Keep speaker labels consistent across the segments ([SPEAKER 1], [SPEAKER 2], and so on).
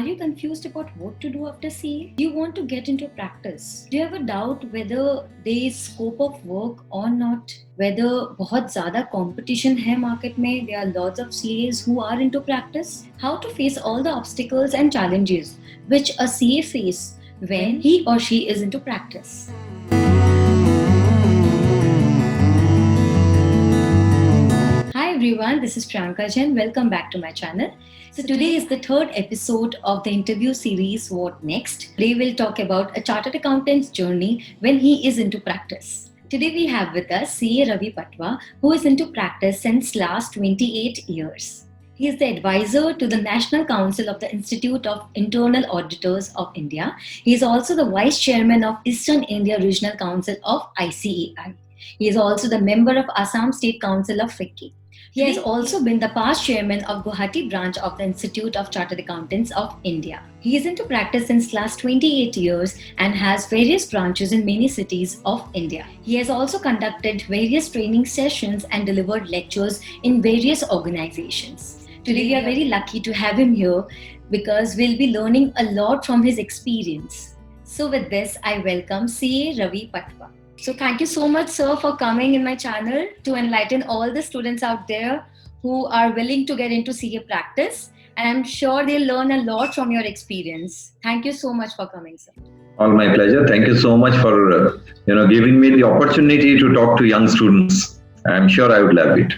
[SPEAKER 1] Are you confused about what to do after CA? Do you want to get into practice? Do you have a doubt whether there is scope of work or not? Whether बहुत ज़्यादा competition है market में? There are lots of CAs who are into practice. How to face all the obstacles and challenges which a CA face when he or she is into practice. Hi everyone, this is Priyanka Jain. Welcome back to my channel. So today is the third episode of the interview series What Next? Today we'll talk about a chartered accountant's journey when he is into practice. Today we have with us CA Ravi Patwa, who is into practice since last 28 years. He is the advisor to the National Council of the Institute of Internal Auditors of India. He is also the vice chairman of Eastern India Regional Council of ICAI. He is also the member of Assam State Council of FICCI. He has also been the past chairman of Guwahati branch of the Institute of Chartered Accountants of India. He is into practice since last 28 years and has various branches in many cities of India. He has also conducted various training sessions and delivered lectures in various organizations. Today we are very lucky to have him here because we'll be learning a lot from his experience. So with this, I welcome CA Ravi Patwa. So thank you so much, sir, for coming in my channel to enlighten all the students out there who are willing to get into CA practice. And I'm sure they'll learn a lot from your experience. Thank you so much for coming, sir.
[SPEAKER 2] All my pleasure. Thank you so much for giving me the opportunity to talk to young students. I'm sure I would love it.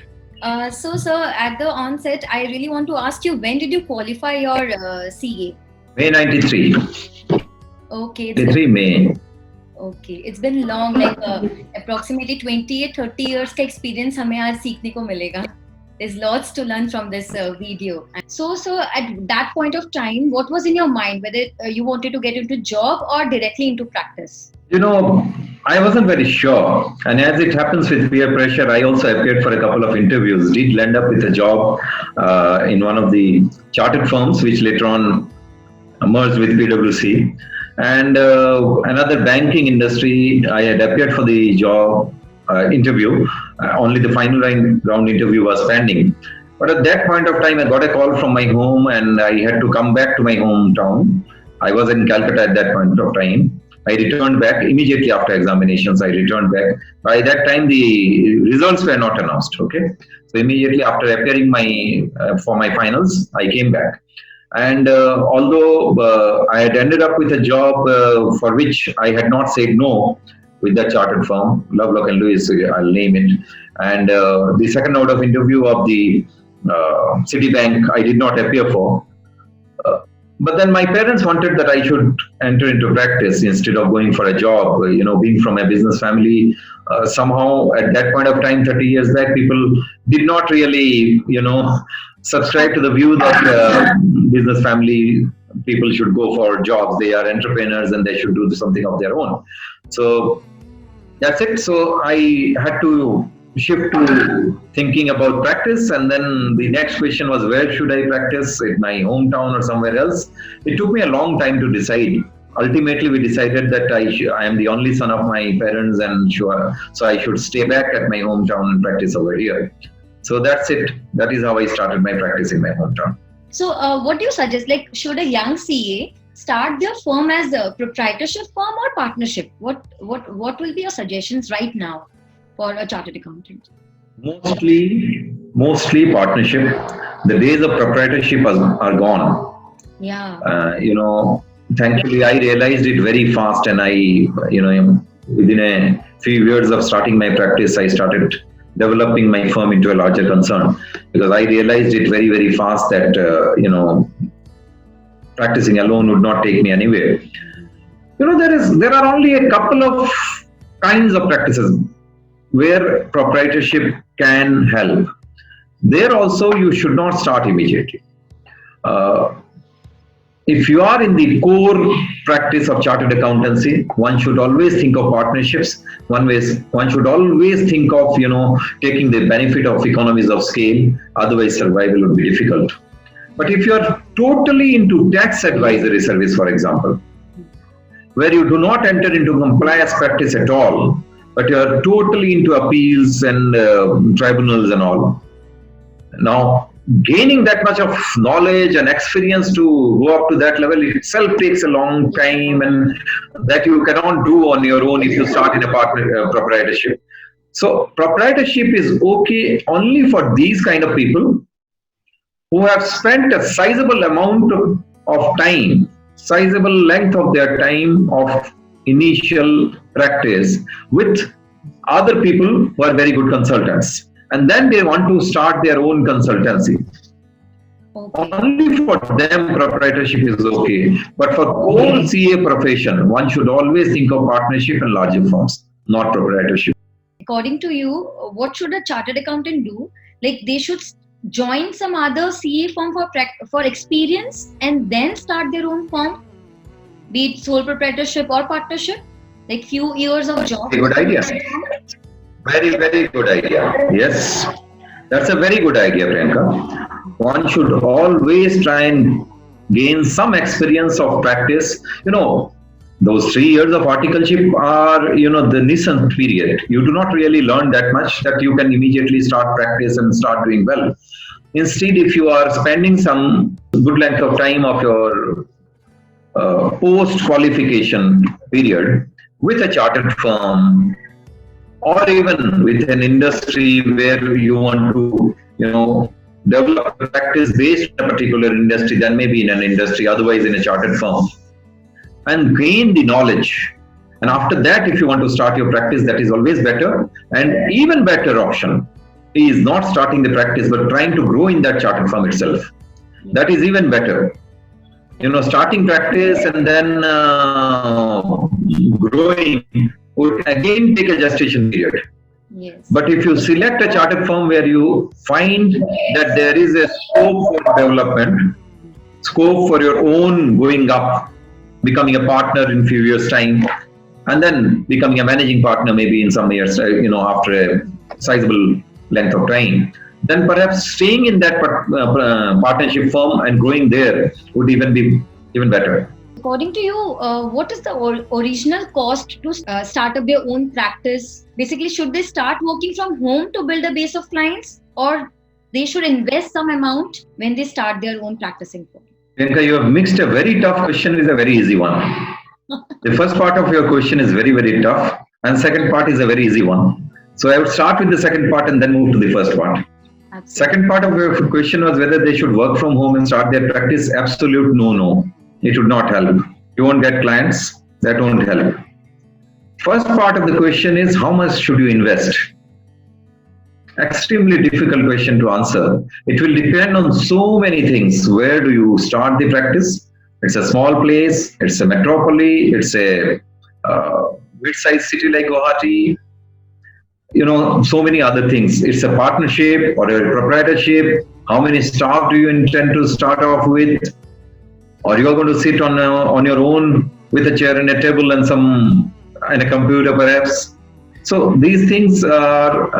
[SPEAKER 1] So, sir, at the onset, I really want to ask you, when did you qualify your CA?
[SPEAKER 2] May 93.
[SPEAKER 1] Okay.
[SPEAKER 2] 93 May.
[SPEAKER 1] Okay, it's been long, like approximately 28-30 years का experience हमें आज सीखने को मिलेगा. There's lots to learn from this video. So, at that point of time, what was in your mind? Whether you wanted to get into job or directly into practice?
[SPEAKER 2] I wasn't very sure. And as it happens with peer pressure, I also appeared for a couple of interviews. Did land up with a job in one of the chartered firms, which later on merged with PwC. And another banking industry, I had appeared for the job interview. Only the final round interview was pending. But at that point of time, I got a call from my home and I had to come back to my hometown. I was in Calcutta at that point of time. I returned back immediately after examinations. I returned back. By that time, the results were not announced. Okay, so immediately after appearing for my finals, I came back. And although I had ended up with a job for which I had not said no with that chartered firm, Lovelock and Lewis, I'll name it. And the second round of interview of the Citibank, I did not appear for. But then my parents wanted that I should enter into practice instead of going for a job. Being from a business family, somehow at that point of time, 30 years back, people did not really, subscribe to the view that business family people should go for jobs. They are entrepreneurs and they should do something of their own. So that's it. So I had to shift to thinking about practice. And then the next question was, where should I practice? In my hometown or somewhere else? It took me a long time to decide. Ultimately, we decided that I am the only son of my parents, and so I should stay back at my hometown and practice over here. So that's it. That is how I started my practice in my hometown.
[SPEAKER 1] So what do you suggest? Like, should a young CA start their firm as a proprietorship firm or partnership? What will be your suggestions right now for a chartered accountant?
[SPEAKER 2] Mostly partnership. The days of proprietorship are gone.
[SPEAKER 1] Yeah.
[SPEAKER 2] Thankfully, I realized it very fast, and within a few years of starting my practice, I started developing my firm into a larger concern, because I realized it very, very fast that, practicing alone would not take me anywhere. There are only a couple of kinds of practices where proprietorship can help. There also, you should not start immediately. If you are in the core practice of chartered accountancy, one should always think of partnerships. One should always think of, taking the benefit of economies of scale. Otherwise, survival would be difficult. But if you are totally into tax advisory service, for example, where you do not enter into compliance practice at all, but you are totally into appeals and tribunals and all. Now, gaining that much of knowledge and experience to go up to that level itself takes a long time, and that you cannot do on your own if you start in a proprietorship. So proprietorship is okay only for these kind of people who have spent a sizable amount of time, sizable length of their time of initial practice with other people who are very good consultants. And then they want to start their own consultancy.
[SPEAKER 1] Okay.
[SPEAKER 2] Only for them, proprietorship is okay. But for whole CA profession, one should always think of partnership and larger firms, not proprietorship.
[SPEAKER 1] According to you, what should a chartered accountant do? Like they should join some other CA firm for experience and then start their own firm, be it sole proprietorship or partnership, like few years of job.
[SPEAKER 2] Very good idea. Very, very good idea. Yes, that's a very good idea, Priyanka. One should always try and gain some experience of practice. Those 3 years of articleship are, the nascent period. You do not really learn that much that you can immediately start practice and start doing well. Instead, if you are spending some good length of time of your post-qualification period with a chartered firm, or even with an industry where you want to, develop a practice based on a particular industry, then maybe in an industry, otherwise in a chartered firm, and gain the knowledge. And after that, if you want to start your practice, that is always better. And even better option is not starting the practice, but trying to grow in that chartered firm itself. That is even better. Starting practice and then growing would again take a gestation period.
[SPEAKER 1] Yes.
[SPEAKER 2] But if you select a chartered firm where you find that there is a scope for development, scope for your own going up, becoming a partner in few years' time, and then becoming a managing partner maybe in some years, after a sizable length of time, then perhaps staying in that partnership firm and growing there would even be even better.
[SPEAKER 1] According to you, what is the original cost to start up their own practice? Basically, should they start working from home to build a base of clients, or they should invest some amount when they start their own practicing firm?
[SPEAKER 2] Priyanka, you have mixed a very tough question with a very easy one. The first part of your question is very, very tough, and second part is a very easy one. So I would start with the second part and then move to the first part.
[SPEAKER 1] Absolutely.
[SPEAKER 2] Second part of your question was whether they should work from home and start their practice. Absolute no. It would not help. You won't get clients. That won't help. First part of the question is how much should you invest? Extremely difficult question to answer. It will depend on so many things. Where do you start the practice? It's a small place. It's a metropolis. It's a mid-sized city like Guwahati. So many other things. It's a partnership or a proprietorship. How many staff do you intend to start off with? Or you are going to sit on your own with a chair and a table and a computer perhaps. So these things are,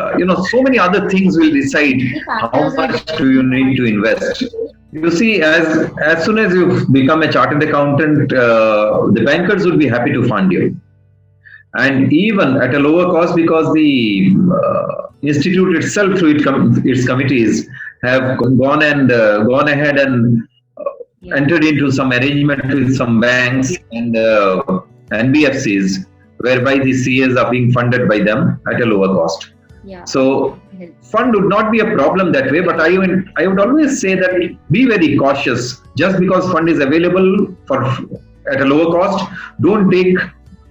[SPEAKER 2] so many other things will decide how much do you need to invest. You see, as soon as you become a chartered accountant, the bankers will be happy to fund you. And even at a lower cost, because the institute itself through its committees have gone ahead and entered into some arrangement with some banks and NBFCs, whereby the CAs are being funded by them at a lower cost.
[SPEAKER 1] Yeah.
[SPEAKER 2] So fund would not be a problem that way, but I would always say that be very cautious. Just because fund is available at a lower cost, don't take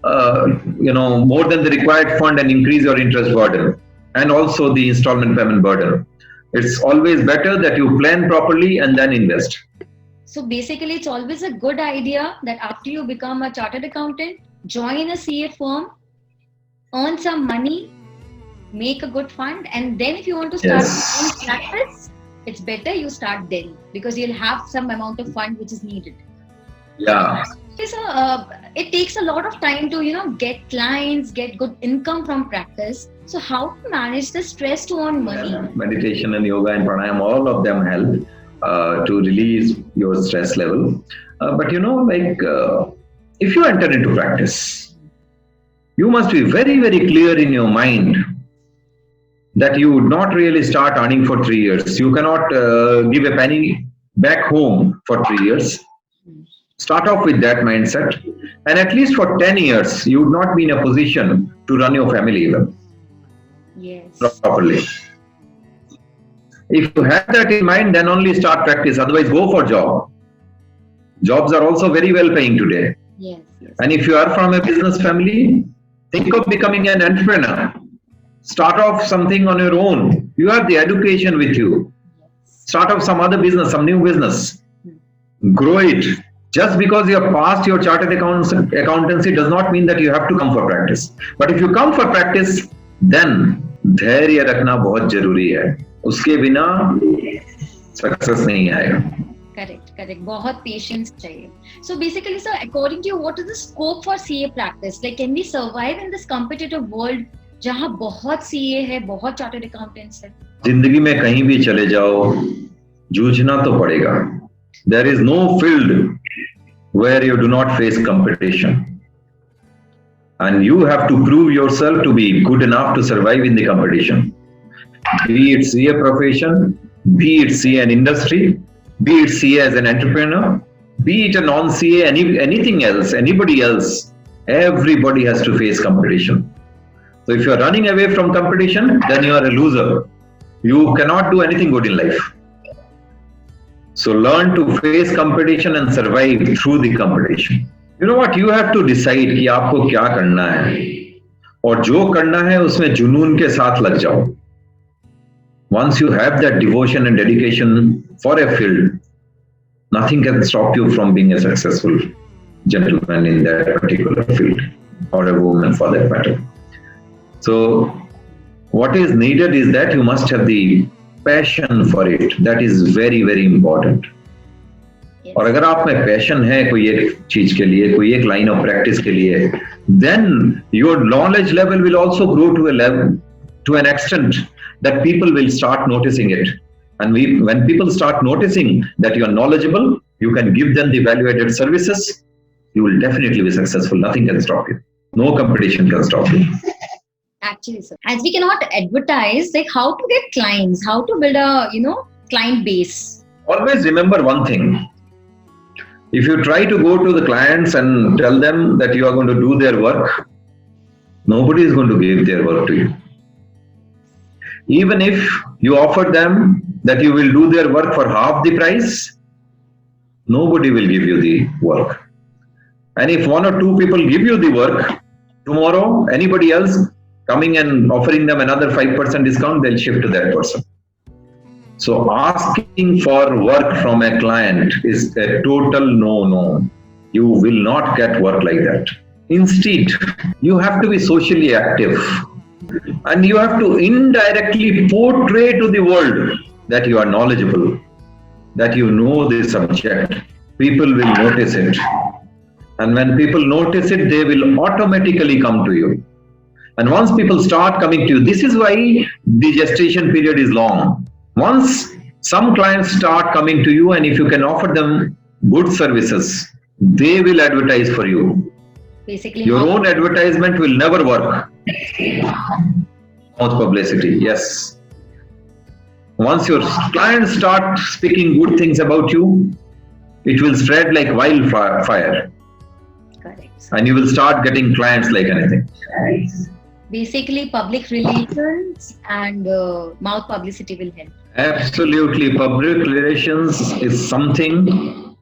[SPEAKER 2] more than the required fund and increase your interest burden and also the installment payment burden. It's always better that you plan properly and then invest.
[SPEAKER 1] So basically, it's always a good idea that after you become a chartered accountant, join a CA firm, earn some money, make a good fund, and then if you want to start your own practice, it's better you start then because you'll have some amount of fund which is needed.
[SPEAKER 2] Yeah.
[SPEAKER 1] So it takes a lot of time to get clients, get good income from practice. So how to manage the stress to earn money?
[SPEAKER 2] Yeah. Meditation and yoga and pranayama, all of them help to release your stress level. But if you enter into practice, you must be very, very clear in your mind that you would not really start earning for 3 years. You cannot give a penny back home for 3 years. Start off with that mindset, and at least for 10 years, you would not be in a position to run your family even
[SPEAKER 1] Yes.
[SPEAKER 2] properly. If you have that in mind, then only start practice. Otherwise, go for job. Jobs are also very well paying today.
[SPEAKER 1] Yes. Yes.
[SPEAKER 2] And if you are from a business family, think of becoming an entrepreneur. Start off something on your own. You have the education with you. Start off some other business, some new business. Grow it. Just because you have passed your chartered accountancy does not mean that you have to come for practice. But if you come for practice, then धैर्य रखना बहुत जरूरी है. उसके बिना success नहीं आएगा.
[SPEAKER 1] Correct. बहुत patience चाहिए. So basically, sir, according to you, what is the scope for CA practice? Like, can we survive in this competitive world जहाँ बहुत CA है, बहुत chartered accountants है?
[SPEAKER 2] जिंदगी में कहीं भी चले जाओ, जूझना तो पड़ेगा. There is no field where you do not face competition. And you have to prove yourself to be good enough to survive in the competition. Be it CA profession, be it CA an industry, be it CA as an entrepreneur, be it a non-CA, anything else, anybody else, everybody has to face competition. So if you are running away from competition, then you are a loser. You cannot do anything good in life. So learn to face competition and survive through the competition. You know what? You have to decide कि आपको क्या करना है, और जो करना है उसमें जुनून के साथ लग जाओ. Once you have that devotion and dedication for a field, nothing can stop you from being a successful gentleman in that particular field, or a woman for that matter. So what is needed is that you must have the passion for it. That is very, very important. और अगर आप में passion है कोई एक चीज के लिए, कोई एक लाइन ऑफ प्रैक्टिस के लिए, then your knowledge level will also grow to a level, to an extent that people will start noticing it. And when people start noticing that you are knowledgeable, you can give them the value-added services, you will definitely be successful. Nothing can stop you. No competition can stop you.
[SPEAKER 1] Actually, sir, as we cannot advertise, like how to get clients, how to build a client base.
[SPEAKER 2] Always remember one thing. If you try to go to the clients and tell them that you are going to do their work, nobody is going to give their work to you. Even if you offer them that you will do their work for half the price, nobody will give you the work. And if one or two people give you the work, tomorrow anybody else coming and offering them another 5% discount, they'll shift to that person. So asking for work from a client is a total no. You will not get work like that. Instead, you have to be socially active. And you have to indirectly portray to the world that you are knowledgeable, that you know this subject. People will notice it. And when people notice it, they will automatically come to you. And once people start coming to you, this is why the gestation period is long. Once some clients start coming to you, and if you can offer them good services, they will advertise for you.
[SPEAKER 1] Basically,
[SPEAKER 2] your own advertisement will never work. Mouth publicity, yes. Once your clients start speaking good things about you, it will spread like wildfire.
[SPEAKER 1] Correct.
[SPEAKER 2] And you will start getting clients like anything.
[SPEAKER 1] Basically, public relations and mouth publicity will help.
[SPEAKER 2] Absolutely. Public relations is something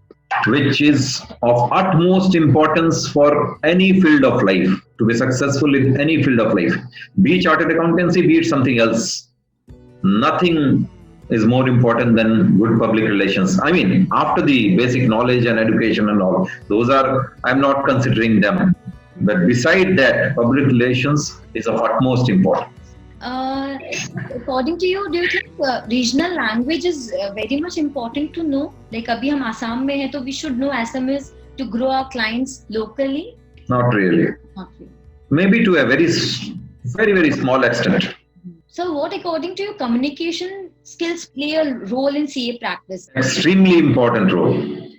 [SPEAKER 2] which is of utmost importance for any field of life, to be successful in any field of life. Be it chartered accountancy, be it something else. Nothing is more important than good public relations. I mean, after the basic knowledge and education and all, those are, I'm not considering them. But beside that, public relations is of utmost importance.
[SPEAKER 1] According to you, do you think regional language is very much important to know? Like, abhi hum Assam mein hai, so we should know Assamese to grow our clients locally?
[SPEAKER 2] Not really.
[SPEAKER 1] Not really.
[SPEAKER 2] Maybe to a very, very small extent.
[SPEAKER 1] So, what according to you, communication skills play a role in CA practice?
[SPEAKER 2] Extremely important role.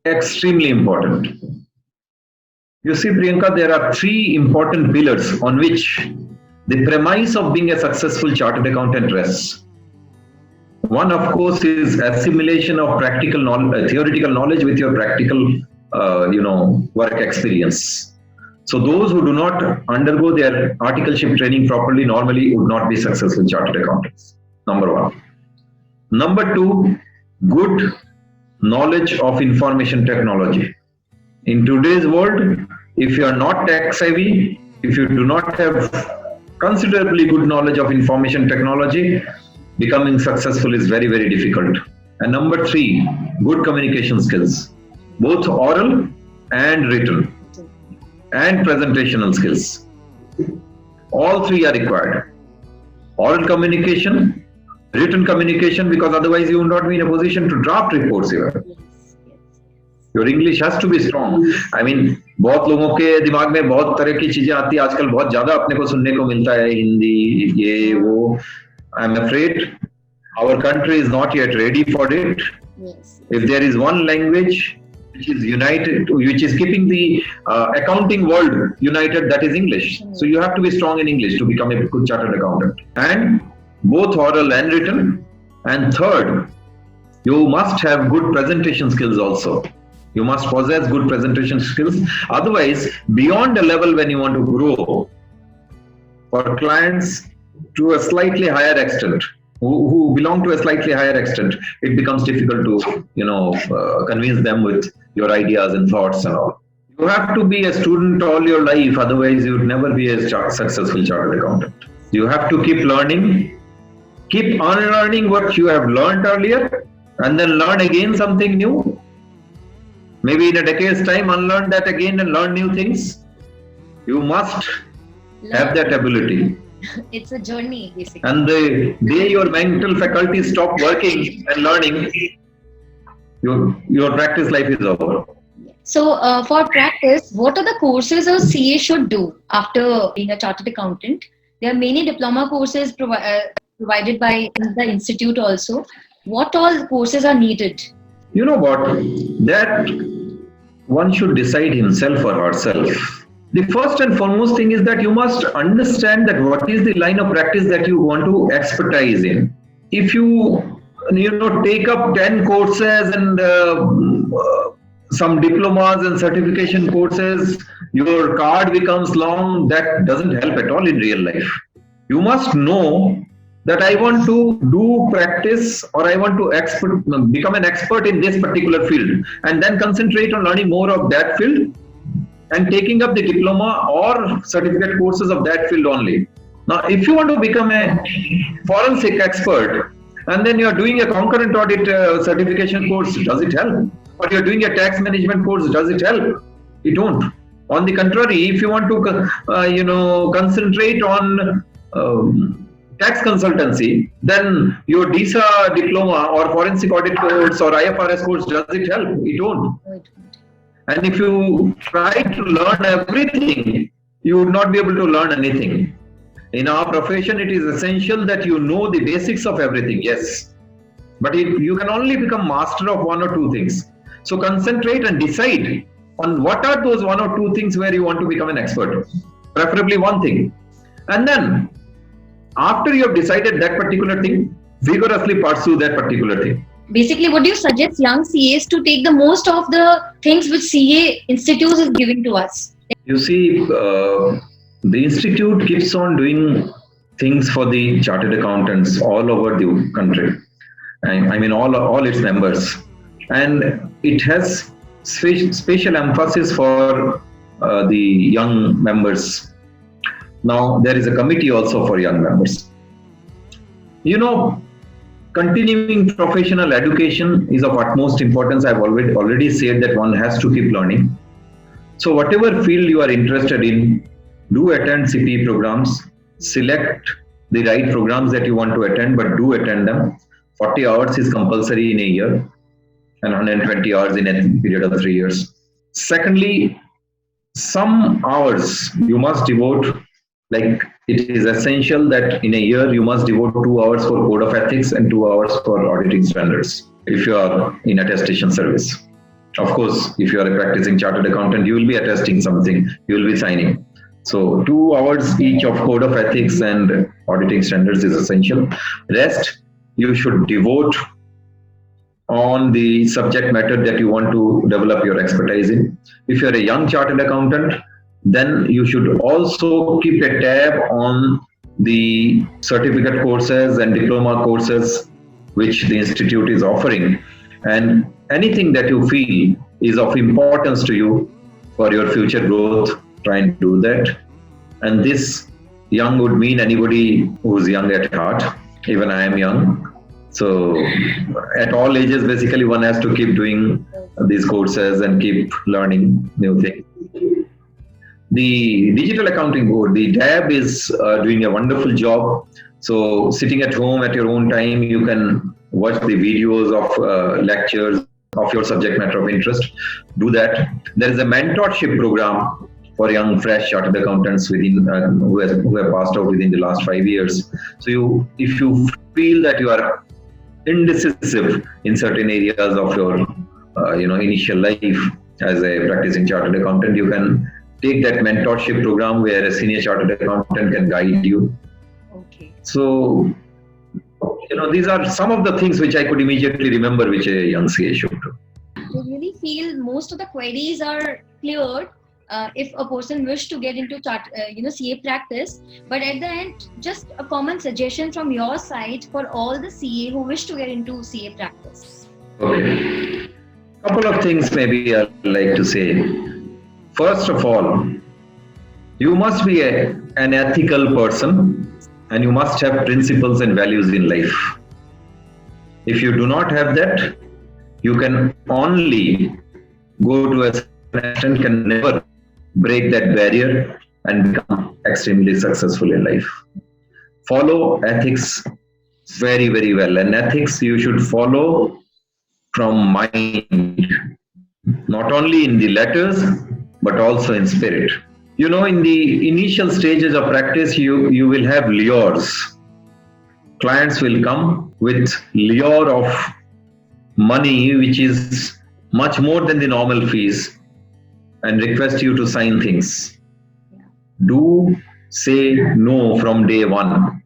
[SPEAKER 2] Extremely important. You see, Priyanka, there are three important pillars on which the premise of being a successful chartered accountant rests. One, of course, is assimilation of practical knowledge, theoretical knowledge with your practical, work experience. So those who do not undergo their articleship training properly normally would not be successful chartered accountants. Number one. Number two, good knowledge of information technology. In today's world, if you are not tech savvy, if you do not have considerably good knowledge of information technology, becoming successful is very, very difficult. And number three, good communication skills, both oral and written, and presentational skills. All three are required. Oral communication, written communication, because otherwise you will not be in a position to draft reports here. Your English has to be strong. I mean, बहुत लोगों के दिमाग में बहुत तरह की चीजें आती है आजकल, बहुत ज्यादा अपने को सुनने को मिलता है, हिंदी ये वो. I'm afraid our country is not yet ready for it. Yes. If there is one language which is united, which is keeping the accounting world united, that is English. So you have to be strong in English to become a good chartered accountant. And both oral and written. And third, you must have good presentation skills also. You must possess good presentation skills. Otherwise, beyond a level when you want to grow, for clients to a slightly higher extent, who belong to a slightly higher extent, it becomes difficult to, convince them with your ideas and thoughts and all. You have to be a student all your life, otherwise you would never be a successful chartered accountant. You have to keep learning, keep unlearning what you have learned earlier, and then learn again something new. Maybe in a decade's time, unlearn that again and learn new things. You must have that ability.
[SPEAKER 1] It's a journey, basically.
[SPEAKER 2] And the day your mental faculties stop working and learning, your practice life is over.
[SPEAKER 1] So, for practice, what are the courses a CA should do after being a chartered accountant? There are many diploma courses provided by the institute also. What all courses are needed?
[SPEAKER 2] You know what? That one should decide himself or herself. The first and foremost thing is that you must understand that what is the line of practice that you want to expertise in. If you take up 10 courses and some diplomas and certification courses, your card becomes long. That doesn't help at all in real life. You must know that I want to do practice or I want to become an expert in this particular field, and then concentrate on learning more of that field and taking up the diploma or certificate courses of that field only. Now, if you want to become a forensic expert and then you are doing a concurrent audit certification course, does it help? Or you are doing a tax management course, does it help? It won't. On the contrary, if you want to concentrate on tax consultancy, then your DISA diploma or forensic audit course or IFRS course, does it help? It won't. And if you try to learn everything, you would not be able to learn anything. In our profession, it is essential that you know the basics of everything, yes. But you can only become master of one or two things. So concentrate and decide on what are those one or two things where you want to become an expert. Preferably one thing. And then, after you have decided that particular thing, vigorously pursue that particular thing.
[SPEAKER 1] Basically, what do you suggest young CAs to take the most of the things which CA Institute is giving to us?
[SPEAKER 2] You see, the institute keeps on doing things for the chartered accountants all over the country. I mean, all its members. And it has special emphasis for the young members. Now, there is a committee also for young members. Continuing professional education is of utmost importance. I've already said that one has to keep learning. So whatever field you are interested in, do attend CPE programs, select the right programs that you want to attend, but do attend them. 40 hours is compulsory in a year and 120 hours in a period of 3 years. Secondly, some hours you must devote, like it is essential that in a year you must devote 2 hours for code of ethics and 2 hours for auditing standards if you are in attestation service. Of course, if you are a practicing chartered accountant, you will be attesting something, you will be signing. So 2 hours each of code of ethics and auditing standards is essential. Rest you should devote on the subject matter that you want to develop your expertise in. If you're a young chartered accountant, then you should also keep a tab on the certificate courses and diploma courses which the institute is offering. And anything that you feel is of importance to you for your future growth, try and do that. And this young would mean anybody who's young at heart. Even I am young. So at all ages, basically, one has to keep doing these courses and keep learning new things. The Digital Accounting Board, the DAB, is doing a wonderful job. So sitting at home at your own time, you can watch the videos of lectures of your subject matter of interest. Do that. There is a mentorship program for young, fresh chartered accountants within who have passed out within the last 5 years. So if you feel that you are indecisive in certain areas of your initial life as a practicing chartered accountant, you can take that mentorship program where a senior chartered accountant can guide you.
[SPEAKER 1] Okay.
[SPEAKER 2] So these are some of the things which I could immediately remember which a young CA should do.
[SPEAKER 1] I really feel most of the queries are cleared if a person wish to get into CA practice. But at the end, just a common suggestion from your side for all the CA who wish to get into CA practice.
[SPEAKER 2] Okay. Couple of things maybe I'd like to say. First of all, you must be an ethical person and you must have principles and values in life. If you do not have that, you can only go to a certain extent, can never break that barrier and become extremely successful in life. Follow ethics very, very well. And ethics you should follow from mind, not only in the letters, but also in spirit. In the initial stages of practice, you will have lures. Clients will come with lure of money, which is much more than the normal fees, and request you to sign things. Do say no from day one.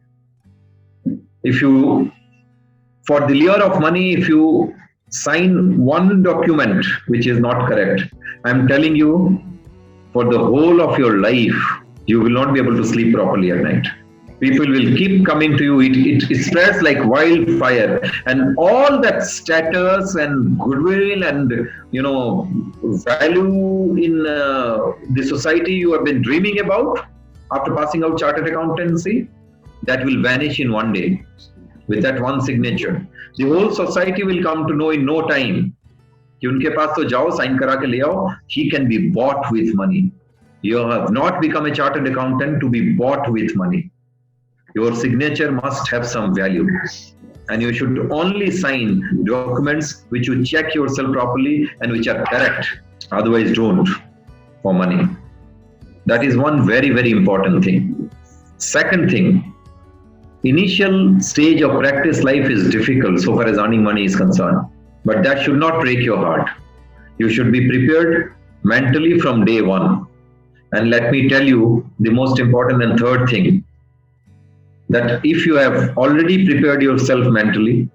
[SPEAKER 2] For the lure of money, if you sign one document which is not correct, I'm telling you, for the whole of your life, you will not be able to sleep properly at night. People will keep coming to you. It spreads like wildfire, and all that status and goodwill and value in the society you have been dreaming about after passing out chartered accountancy, that will vanish in one day with that one signature. The whole society will come to know in no time. उनके पास तो जाओ sign करा के ले आओ. He can be bought with money. You have not become a chartered accountant to be bought with money. Your signature must have some value, and you should only sign documents which you check yourself properly and which are correct. Otherwise, don't for money. That is one very, very important thing. Second thing, initial stage of practice life is difficult so far as earning money is concerned. But that should not break your heart. You should be prepared mentally from day one. And let me tell you the most important and third thing, that if you have already prepared yourself mentally,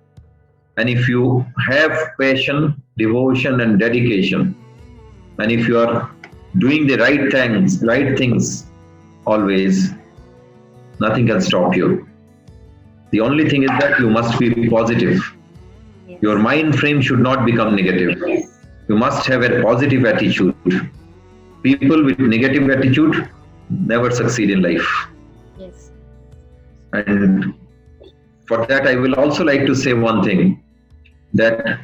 [SPEAKER 2] and if you have passion, devotion, and dedication, and if you are doing the right things always, nothing can stop you. The only thing is that you must be positive. Your mind frame should not become negative. You must have a positive attitude. People with negative attitude never succeed in life.
[SPEAKER 1] Yes.
[SPEAKER 2] And for that, I will also like to say one thing, that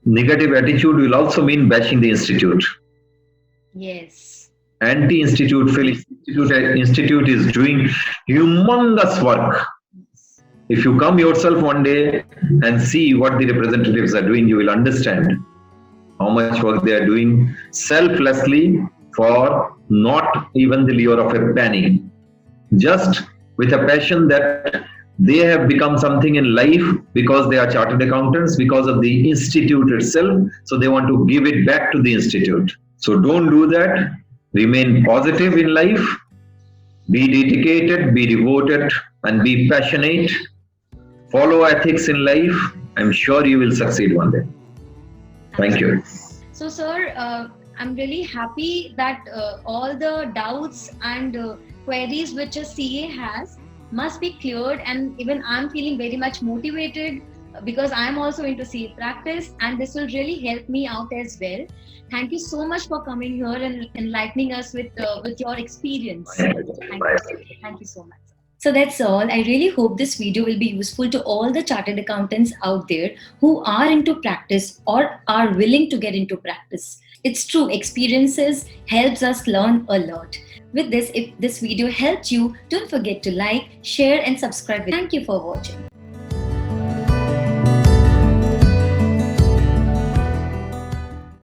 [SPEAKER 2] negative attitude will also mean bashing the institute.
[SPEAKER 1] Yes.
[SPEAKER 2] Anti-institute, institute is doing humongous work. If you come yourself one day and see what the representatives are doing, you will understand how much work they are doing selflessly for not even the lure of a penny. Just with a passion that they have become something in life because they are chartered accountants, because of the institute itself. So they want to give it back to the institute. So don't do that. Remain positive in life, be dedicated, be devoted, and be passionate. Follow ethics in life. I'm sure you will succeed one day. Thank you.
[SPEAKER 1] So, sir, I'm really happy that all the doubts and queries which a CA has must be cleared, and even I'm feeling very much motivated because I'm also into CA practice, and this will really help me out as well. Thank you so much for coming here and enlightening us with your experience. Thank you so much. So that's all. I really hope this video will be useful to all the chartered accountants out there who are into practice or are willing to get into practice. It's true, experiences helps us learn a lot. With this, if this video helped you, don't forget to like, share and subscribe. Thank you for watching.